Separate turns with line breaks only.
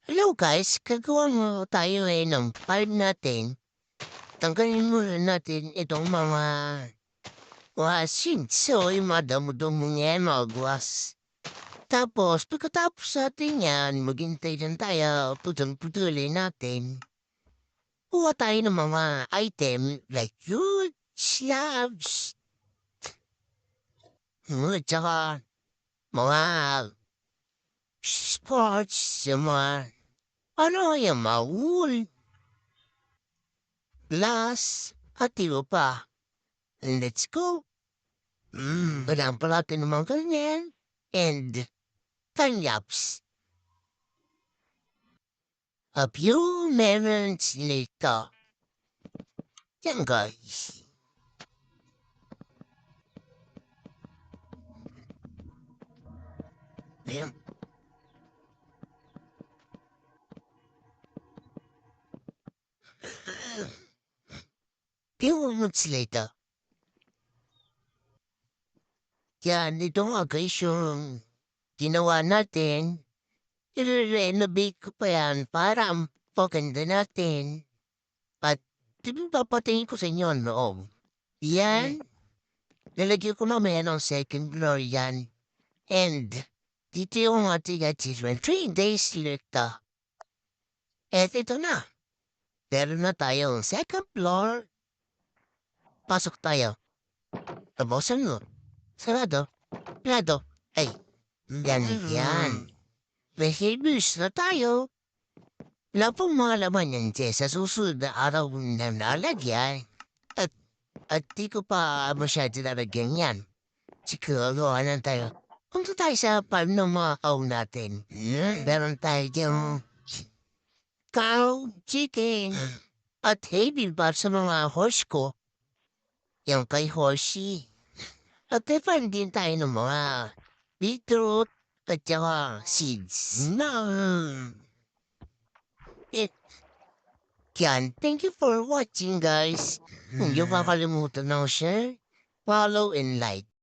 Hello guys, gagawa mo tayo ng file natin. Tanggalin muna natin itong mga seeds. So, yung mga damo-damo yan, mga guwas. Tapos, pagkatapos natin yan, maghintay din tayo, putol-putulin natin. Kuha tayo ng mga item like wood, slabs, tsaka mga sports, yung mga wool, glass, at iba pa. Let's go! Kailangan pa natin ng mga ganyan. And time-lapse. A few moments later. Yan guys. Ayan. Few moments later. Yan, ito nga guys yung ginawa natin. I-renovate ko pa yan para ang paganda natin. At papatingin ko sa inyo ang loob. Yan. Lalagyan ko naman yan ng second floor yan. And dito yung ating achievement. 3 days later. At ito na. Meron na tayong second floor. Pasok tayo. Tapusin mo. Sarado. Sarado. Ay, yan. May habits na tayo. Wala pong mga laman yan, Jess. Sa susunod na araw na nalagyan. At di ko pa masyado nalagyan yan. Siguro, ano tayo? Punta tayo sa farm ng mga kaw natin. Meron tayo yung cow, chicken, at hay para sa mga horse ko. Yung kay Horsey. At meron din tayo ng mga beetroot at saka seeds. Eh, yan. Thank you for watching, guys. Huwag niyo kakalimutan ng share, follow, and like.